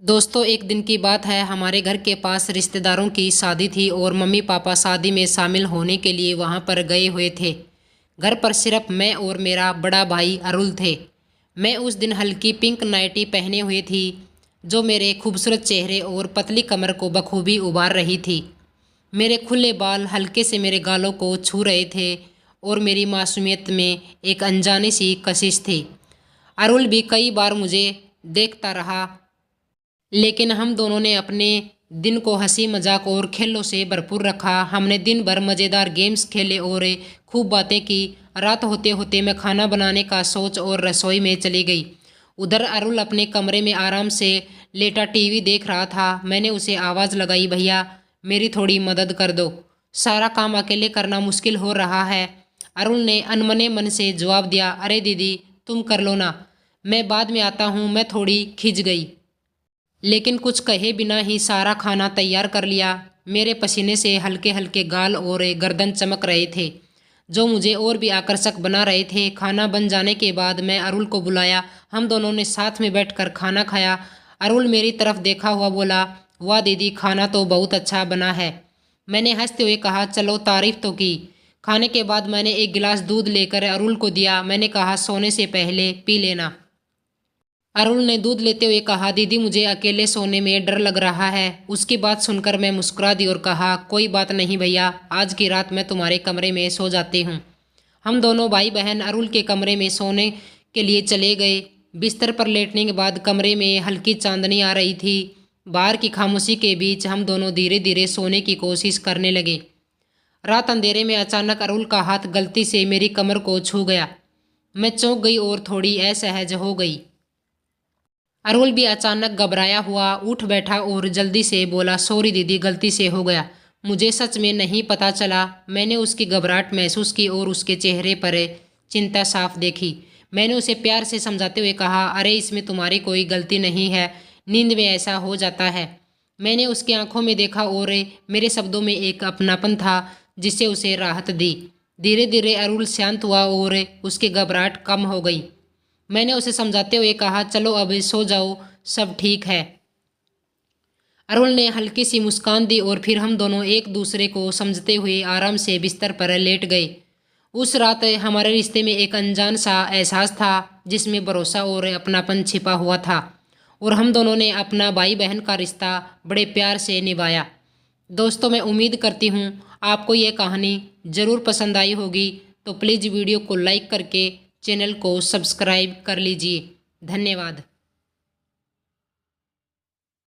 दोस्तों, एक दिन की बात है। हमारे घर के पास रिश्तेदारों की शादी थी और मम्मी पापा शादी में शामिल होने के लिए वहां पर गए हुए थे। घर पर सिर्फ मैं और मेरा बड़ा भाई अरुल थे। मैं उस दिन हल्की पिंक नाइटी पहने हुए थी, जो मेरे खूबसूरत चेहरे और पतली कमर को बखूबी उभार रही थी। मेरे खुले बाल हल्के से मेरे गालों को छू रहे थे और मेरी मासूमियत में एक अनजानी सी कशिश थी। अरुल भी कई बार मुझे देखता रहा, लेकिन हम दोनों ने अपने दिन को हंसी मजाक और खेलों से भरपूर रखा। हमने दिन भर मज़ेदार गेम्स खेले और खूब बातें की। रात होते होते मैं खाना बनाने का सोच और रसोई में चली गई। उधर अरुल अपने कमरे में आराम से लेटा टीवी देख रहा था। मैंने उसे आवाज़ लगाई, भैया मेरी थोड़ी मदद कर दो, सारा काम अकेले करना मुश्किल हो रहा है। अरुल ने अनमने मन से जवाब दिया, अरे दीदी तुम कर लो ना, मैं बाद में आता हूँ। मैं थोड़ी खिंच गई, लेकिन कुछ कहे बिना ही सारा खाना तैयार कर लिया। मेरे पसीने से हल्के हल्के गाल और गर्दन चमक रहे थे, जो मुझे और भी आकर्षक बना रहे थे। खाना बन जाने के बाद मैं अरुल को बुलाया। हम दोनों ने साथ में बैठकर खाना खाया। अरुल मेरी तरफ देखा हुआ बोला, वाह दीदी खाना तो बहुत अच्छा बना है। मैंने हंसते हुए कहा, चलो तारीफ तो की। खाने के बाद मैंने एक गिलास दूध लेकर अरुल को दिया। मैंने कहा, सोने से पहले पी लेना। अरुण ने दूध लेते हुए कहा, दीदी मुझे अकेले सोने में डर लग रहा है। उसकी बात सुनकर मैं मुस्कुरा दी और कहा, कोई बात नहीं भैया, आज की रात मैं तुम्हारे कमरे में सो जाती हूँ। हम दोनों भाई बहन अरुल के कमरे में सोने के लिए चले गए। बिस्तर पर लेटने के बाद कमरे में हल्की चांदनी आ रही थी। बाहर की खामोशी के बीच हम दोनों धीरे धीरे सोने की कोशिश करने लगे। रात अंधेरे में अचानक अरुल का हाथ गलती से मेरी कमर को छू गया। मैं चौंक गई और थोड़ी असहज हो गई। अरुल भी अचानक घबराया हुआ उठ बैठा और जल्दी से बोला, सॉरी दीदी गलती से हो गया, मुझे सच में नहीं पता चला। मैंने उसकी घबराहट महसूस की और उसके चेहरे पर चिंता साफ देखी। मैंने उसे प्यार से समझाते हुए कहा, अरे इसमें तुम्हारी कोई गलती नहीं है, नींद में ऐसा हो जाता है। मैंने उसकी आंखों में देखा और मेरे शब्दों में एक अपनापन था जिससे उसे राहत दी। धीरे धीरे अरुल शांत हुआ और उसकी घबराहट कम हो गई। मैंने उसे समझाते हुए कहा, चलो अब सो जाओ, सब ठीक है। अरुण ने हल्की सी मुस्कान दी और फिर हम दोनों एक दूसरे को समझते हुए आराम से बिस्तर पर लेट गए। उस रात हमारे रिश्ते में एक अनजान सा एहसास था, जिसमें भरोसा और अपनापन छिपा हुआ था, और हम दोनों ने अपना भाई बहन का रिश्ता बड़े प्यार से निभाया। दोस्तों, मैं उम्मीद करती हूँ आपको ये कहानी ज़रूर पसंद आई होगी, तो प्लीज़ वीडियो को लाइक करके चैनल को सब्सक्राइब कर लीजिए। धन्यवाद।